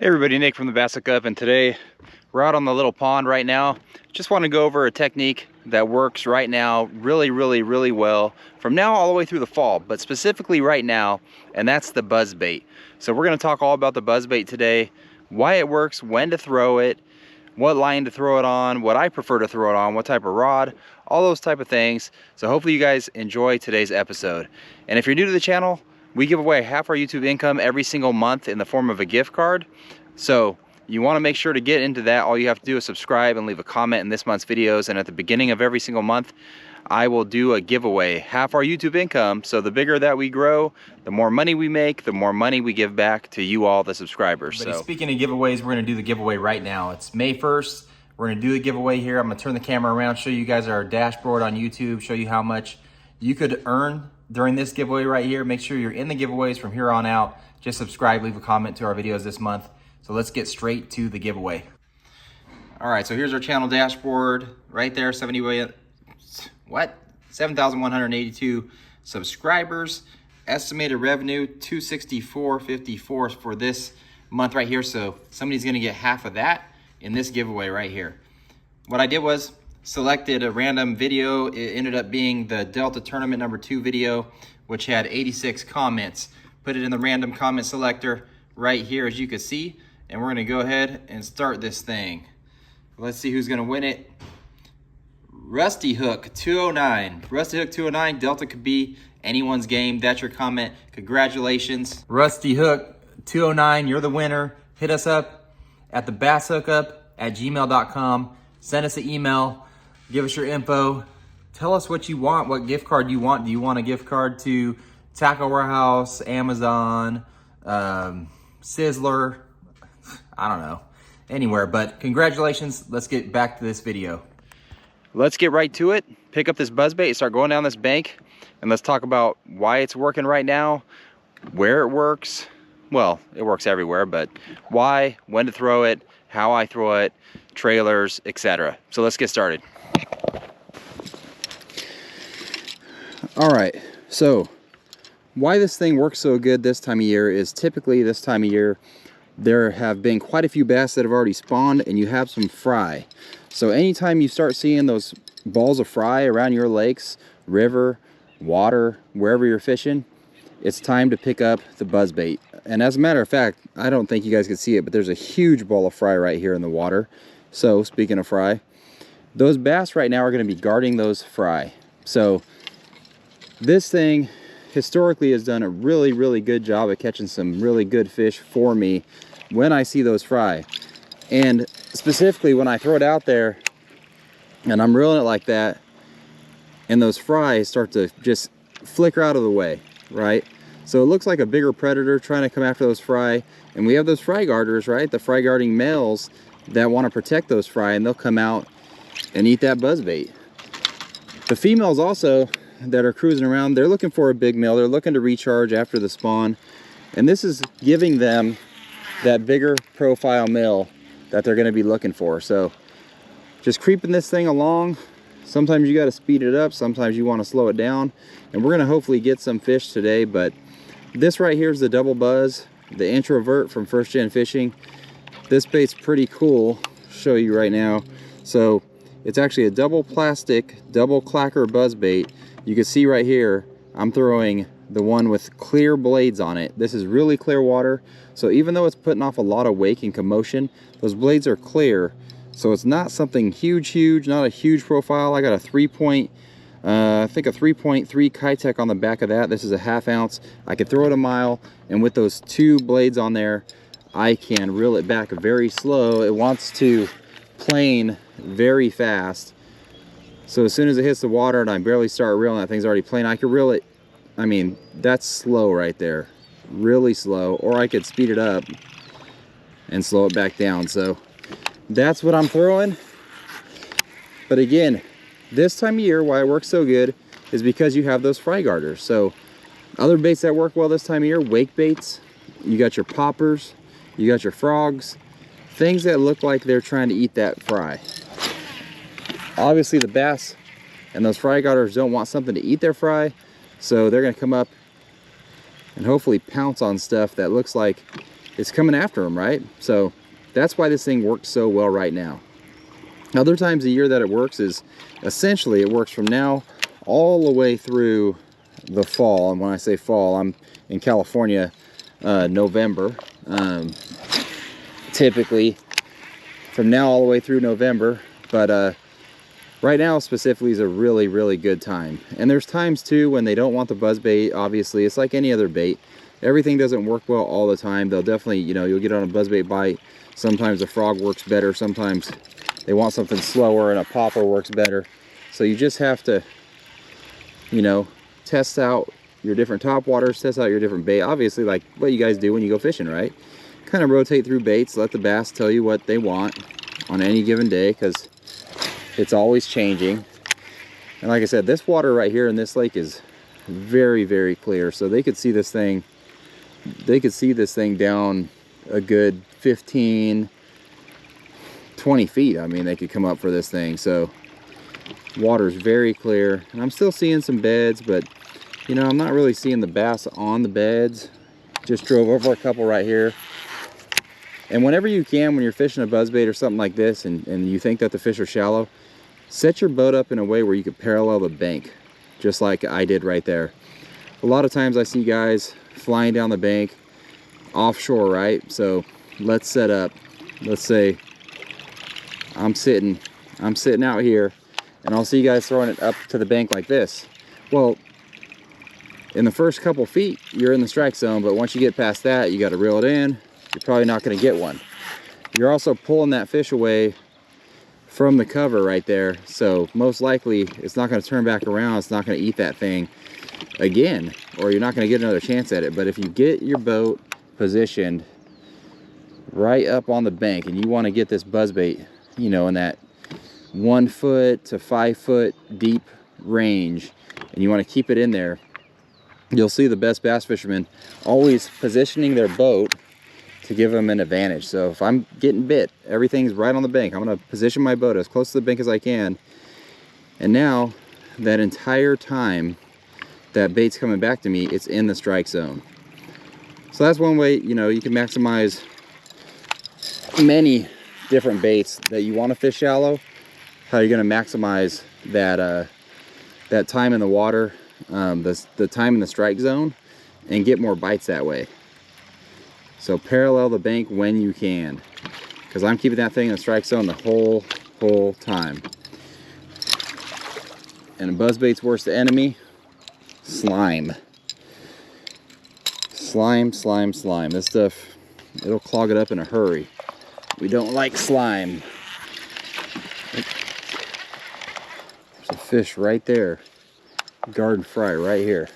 Hey everybody, Nick from the Bass Hookup, and today we're out on the little pond right now. Just want to go over a technique that works right now really well from now all the way through the fall, but specifically right now, and that's the buzzbait. So we're going to talk all about the buzzbait today, why it works, when to throw it, what line to throw it on, what I prefer to throw it on, what type of rod, all those type of things. So hopefully you guys enjoy today's episode. And if you're new to the channel, we give away half our YouTube income every single month in the form of a gift card. So you want to make sure to get into that. All you have to do is subscribe and leave a comment in this month's videos. And at the beginning of every single month, I will do a giveaway, half our YouTube income. So the bigger that we grow, the more money we make, the more money we give back to you all, the subscribers. So speaking of giveaways, we're going to do the giveaway right now. It's May 1st. We're going to do the giveaway here. I'm going to turn the camera around, show you guys our dashboard on YouTube, show you how much you could earn during this giveaway right here. Make sure you're in the giveaways from here on out. Just subscribe, leave a comment to our videos this month. So let's get straight to the giveaway. All right, so here's our channel dashboard right there. 7,182 subscribers. Estimated revenue $264.54 for this month right here. So somebody's gonna get half of that in this giveaway right here. What I did was selected a random video. It ended up being the Delta Tournament #2 video, which had 86 comments. Put it in the random comment selector right here, as you can see, and we're gonna go ahead and start this thing. Let's see who's gonna win it. Rusty Hook 209. Rusty Hook 209, Delta could be anyone's game. That's your comment. Congratulations. Rusty Hook 209, you're the winner. Hit us up at the basshookup@gmail.com. Send us an email. Give us your info. Tell us what you want, what gift card you want. Do you want a gift card to Tackle Warehouse, Amazon, Sizzler? I don't know. Anywhere, but congratulations. Let's get back to this video. Let's get right to it. Pick up this buzzbait and start going down this bank, and let's talk about why it's working right now, where it works. Well, it works everywhere, but why, when to throw it, how I throw it, trailers, etc. So let's get started. All right, so why this thing works so good this time of year is typically this time of year there have been quite a few bass that have already spawned and you have some fry. So anytime you start seeing those balls of fry around your lakes, river, water, wherever you're fishing, it's time to pick up the buzzbait. And as a matter of fact, I don't think you guys can see it, but there's a huge ball of fry right here in the water. So speaking of fry, those bass right now are going to be guarding those fry. So this thing historically has done a really good job at catching some really good fish for me when I see those fry. And specifically when I throw it out there and I'm reeling it like that, and those fry start to just flicker out of the way, right? So it looks like a bigger predator trying to come after those fry, and we have those fry guarders, right? The fry guarding males that want to protect those fry, and they'll come out and eat that buzzbait. The females also that are cruising around, they're looking for a big male. They're looking to recharge after the spawn, and this is giving them that bigger profile male that they're going to be looking for. So just creeping this thing along. Sometimes you got to speed it up, sometimes you want to slow it down, and we're going to hopefully get some fish today. But this right here is the double buzz, the introvert from First Gen Fishing. This bait's pretty cool. I'll show you right now. So it's actually a double plastic, double clacker buzzbait. You can see right here, I'm throwing the one with clear blades on it. This is really clear water. So even though it's putting off a lot of wake and commotion, those blades are clear. So it's not something huge, not a huge profile. I got a 3.3 Kitech on the back of that. This is a 1/2 ounce. I can throw it a mile, and with those two blades on there, I can reel it back very slow. It wants to plane very fast. So as soon as it hits the water and I barely start reeling, that thing's already playing. I could reel it, I mean, that's slow right there. Really slow. Or I could speed it up and slow it back down. So that's what I'm throwing. But again, this time of year, why it works so good is because you have those fry guarders. So other baits that work well this time of year, wake baits, you got your poppers, you got your frogs, things that look like they're trying to eat that fry. Obviously the bass and those fry guarders don't want something to eat their fry, so they're going to come up and hopefully pounce on stuff that looks like it's coming after them, right? So that's why this thing works so well right now. Other times a year that it works is essentially it works from now all the way through the fall. And when I say fall, I'm in California, November. Typically from now all the way through November, but right now specifically is a really, really good time. And there's times too when they don't want the buzzbait. Obviously, it's like any other bait. Everything doesn't work well all the time. They'll definitely, you know, you'll get on a buzzbait bite. Sometimes a frog works better. Sometimes they want something slower and a popper works better. So you just have to, you know, test out your different top waters, test out your different bait. Obviously, like what you guys do when you go fishing, right? Kind of rotate through baits, let the bass tell you what they want on any given day, because it's always changing. And like I said, this water right here in this lake is very, very clear. So they could see this thing, down a good 15, 20 feet. I mean, they could come up for this thing. So water's very clear. And I'm still seeing some beds, but you know, I'm not really seeing the bass on the beds. Just drove over a couple right here. And whenever you can, when you're fishing a buzzbait or something like this, and you think that the fish are shallow, set your boat up in a way where you could parallel the bank, just like I did right there. A lot of times I see guys flying down the bank offshore, right? So let's set up, let's say I'm sitting out here, and I'll see you guys throwing it up to the bank like this. Well, in the first couple feet, you're in the strike zone, but once you get past that, you got to reel it in. You're probably not going to get one. You're also pulling that fish away from the cover right there, so most likely it's not going to turn back around. It's not going to eat that thing again, or you're not going to get another chance at it. But if you get your boat positioned right up on the bank and you want to get this buzzbait, you know, in that 1 foot to 5 foot deep range, and you want to keep it in there, you'll see the best bass fishermen always positioning their boat to give them an advantage. So if I'm getting bit, everything's right on the bank. I'm going to position my boat as close to the bank as I can. And now that entire time that bait's coming back to me, it's in the strike zone. So that's one way, you know, you can maximize many different baits that you want to fish shallow. How you're going to maximize that that time in the water, the time in the strike zone, and get more bites that way. So parallel the bank when you can, because I'm keeping that thing in the strike zone the whole time. And a buzzbait's worst enemy, slime. Slime, slime, slime. This stuff, it'll clog it up in a hurry. We don't like slime. There's a fish right there. Garden fry right here.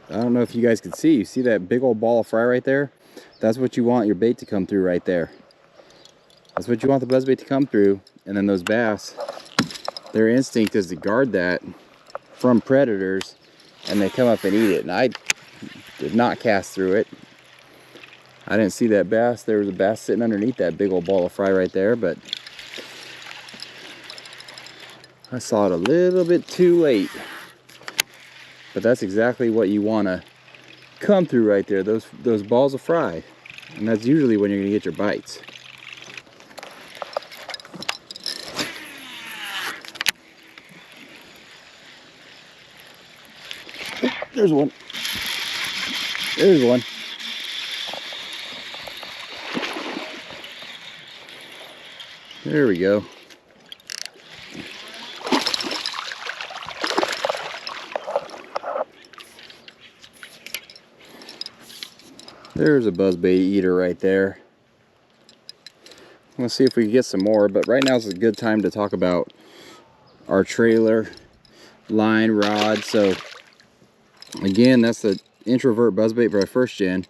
I don't know if you guys can see. You see that big old ball of fry right there? That's what you want your bait to come through right there. That's what you want the buzzbait to come through. And then those bass, their instinct is to guard that from predators, and they come up and eat it. And I did not cast through it. I didn't see that bass. There was a bass sitting underneath that big old ball of fry right there, but I saw it a little bit too late. But that's exactly what you want to come through right there, those balls of fry. And that's usually when you're going to get your bites. There's one. There's one. There we go. There's a buzzbait eater right there. Let's see if we can get some more, but right now is a good time to talk about our trailer line rod. So again, that's the introvert buzzbait by First Gen.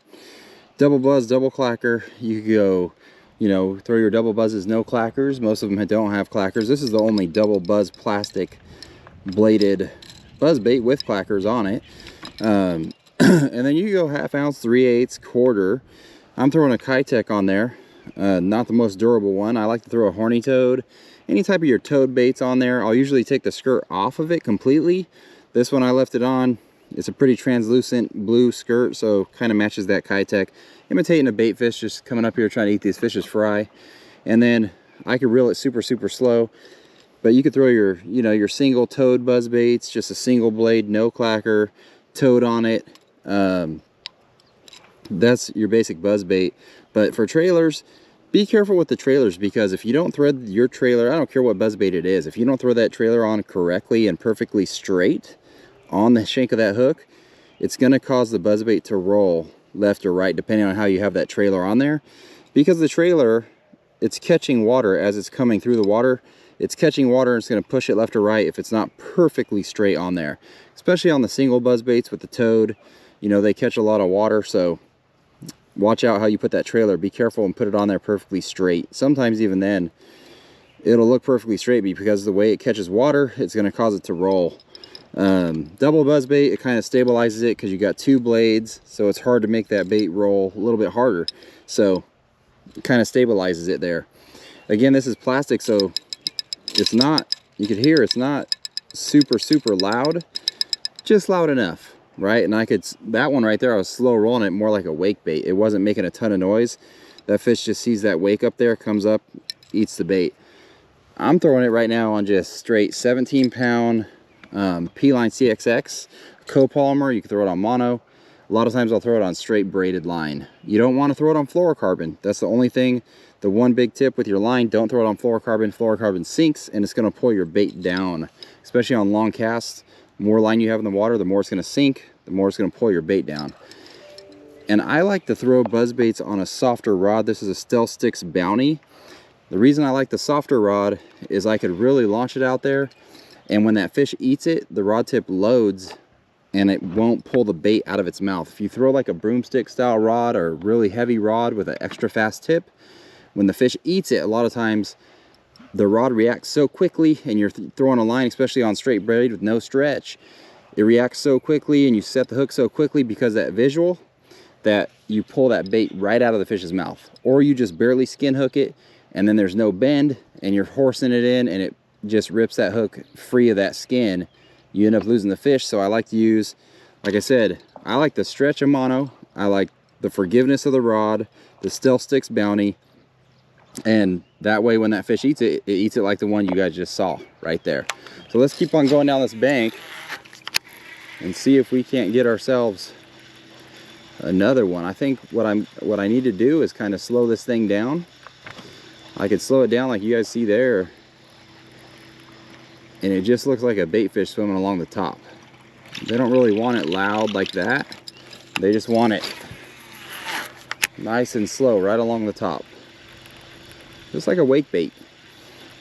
Double buzz, double clacker. You could go, you know, throw your double buzzes, no clackers. Most of them don't have clackers. This is the only double buzz plastic bladed buzzbait with clackers on it. And then you go 1/2 ounce, 3/8, quarter. I'm throwing a Kitech on there. Not the most durable one. I like to throw a horny toad. Any type of your toad baits on there. I'll usually take the skirt off of it completely. This one I left it on It's a pretty translucent blue skirt, so kind of matches that Kitech. Imitating a bait fish, just coming up here trying to eat these fish as fry. And then I could reel it super slow, but you could throw your, you know, your single toed buzz baits, just a single blade, no clacker, toad on it. That's your basic buzz bait. But for trailers, be careful with the trailers, because if you don't thread your trailer, I don't care what buzz bait it is, if you don't throw that trailer on correctly and perfectly straight on the shank of that hook, it's going to cause the buzz bait to roll left or right depending on how you have that trailer on there. Because the trailer, it's catching water as it's coming through the water. It's catching water and it's going to push it left or right if it's not perfectly straight on there. Especially on the single buzz baits with the toad, you know, they catch a lot of water, so watch out how you put that trailer. Be careful and put it on there perfectly straight. Sometimes even then it'll look perfectly straight, because of the way it catches water, it's going to cause it to roll. Double buzz bait, it kind of stabilizes it because you got two blades, so it's hard to make that bait roll a little bit harder, so it kind of stabilizes it there. Again, this is plastic, so it's not, you could hear it's not super loud, just loud enough, right? And I could, that one right there, I was slow rolling it more like a wake bait. It wasn't making a ton of noise. That fish just sees that wake up there, comes up, eats the bait. I'm throwing it right now on just straight 17-pound P-line CXX copolymer. You can throw it on mono. A lot of times I'll throw it on straight braided line. You don't want to throw it on fluorocarbon. That's the only thing. The one big tip with your line, don't throw it on fluorocarbon. Fluorocarbon sinks and it's going to pull your bait down, especially on long casts. The more line you have in the water, the more it's going to sink, the more it's going to pull your bait down. And I like to throw buzz baits on a softer rod. This is a Stealth Sticks Bounty. The reason I like the softer rod is I could really launch it out there, and when that fish eats it, the rod tip loads and it won't pull the bait out of its mouth. If you throw like a broomstick style rod or a really heavy rod with an extra fast tip, when the fish eats it, a lot of times the rod reacts so quickly, and you're throwing a line, especially on straight braid with no stretch, it reacts so quickly and you set the hook so quickly because of that visual, that you pull that bait right out of the fish's mouth. Or you just barely skin hook it and then there's no bend and you're horsing it in and it just rips that hook free of that skin. You end up losing the fish. So I like to use, like I said, I like the stretch of mono, I like the forgiveness of the rod, the Stealth Sticks Bounty, and that way when that fish eats it, it eats it like the one you guys just saw right there. So let's keep on going down this bank and see if we can't get ourselves another one. I think what I need to do is kind of slow this thing down. I could slow it down like you guys see there, and it just looks like a bait fish swimming along the top. They don't really want it loud like that. They just want it nice and slow right along the top, just like a wake bait.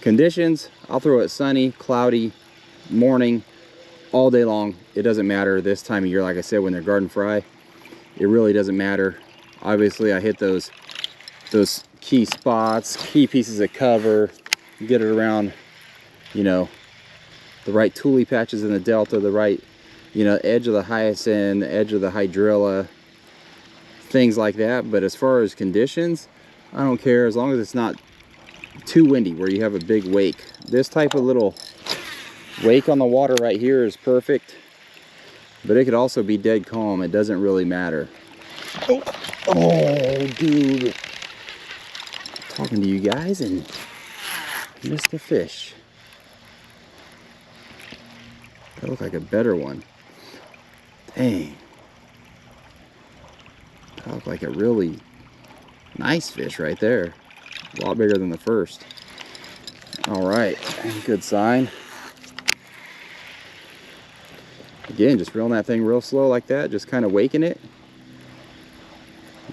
Conditions, I'll throw it sunny, cloudy, morning, all day long. It doesn't matter this time of year. Like I said, when they're garden fry, it really doesn't matter. Obviously I hit those key spots, key pieces of cover, get it around, you know, the right tule patches in the delta, the right, you know, edge of the hyacinth, the edge of the hydrilla, things like that. But as far as conditions, I don't care, as long as it's not too windy where you have a big wake. This type of little wake on the water right here is perfect, but it could also be dead calm. It doesn't really matter. Oh dude, talking to you guys and missed the fish. That looked like a better one. Dang, that looked like a really nice fish right there. A lot bigger than the first. All right, good sign. Again, just reeling that thing real slow like that, just kind of waking it.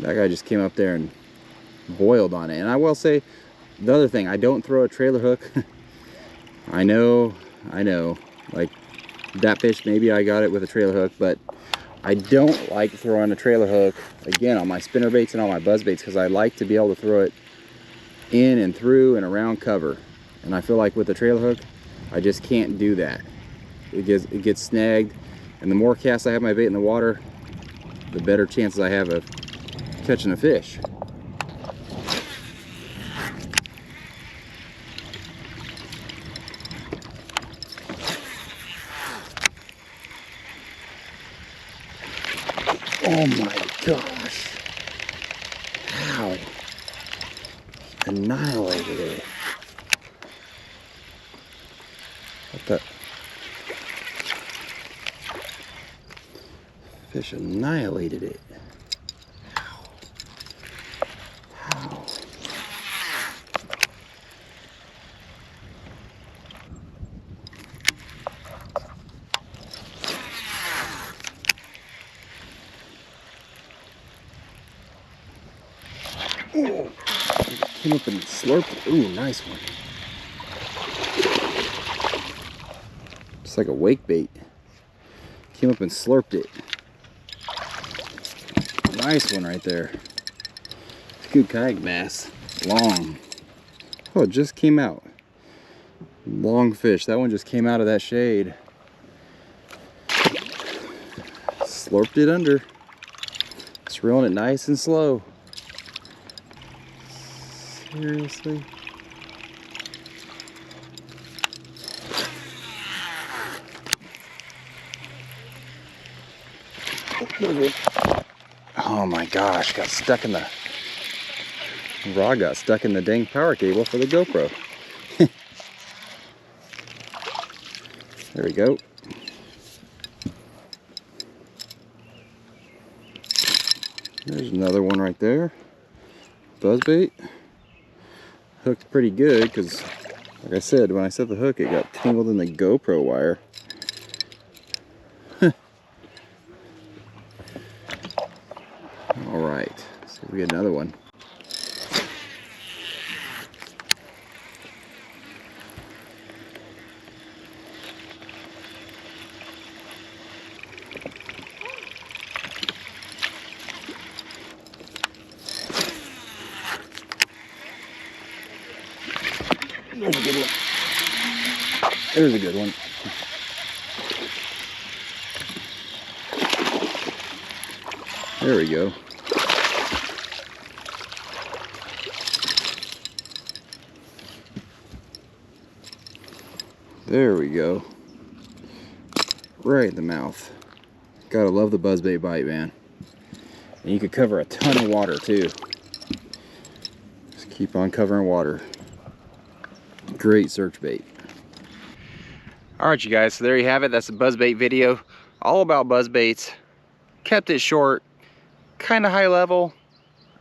That guy just came up there and boiled on it. And I will say, the other thing, I don't throw a trailer hook. I know, like that fish, maybe I got it with a trailer hook, but I don't like throwing a trailer hook, again, on my spinner baits and on my buzz baits, because I like to be able to throw it in and through and around cover. And I feel like with the trailer hook, I just can't do that. It gets snagged, and the more casts I have my bait in the water, the better chances I have of catching a fish. Oh my gosh. How? Annihilated it. What the? Fish annihilated it. How? How? Oh, came up and slurped. Ooh, nice one. Just like a wake bait. Came up and slurped it. Nice one right there. It's a good kayak bass. Long. Oh, it just came out. Long fish. That one just came out of that shade. Slurped it under. Just reeling it nice and slow. Seriously? Oh my gosh, got stuck in the rod, got stuck in the dang power cable for the GoPro. There we go. There's another one right there. Buzzbait. Hooked pretty good because, like I said, when I set the hook, it got tangled in the GoPro wire. All right, let's see if we get another one. There's a good one. There's a good one. There we go. There we go. Right in the mouth. Gotta love the buzzbait bite, man. And you could cover a ton of water too. Just keep on covering water. Great search bait. All right, you guys, so there you have it. That's a buzzbait video, all about buzzbaits. Kept it short, kind of high level.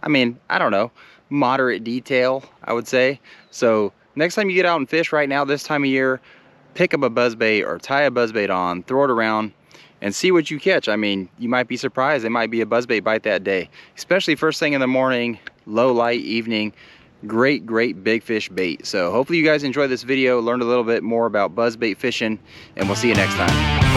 I mean, I don't know, moderate detail, I would say. So next time you get out and fish right now, this time of year, pick up a buzzbait or tie a buzzbait on, throw it around, and see what you catch. I mean, you might be surprised. It might be a buzzbait bite that day, especially first thing in the morning, low light, evening. Great big fish bait. So hopefully you guys enjoyed this video, learned a little bit more about buzzbait fishing, and we'll see you next time.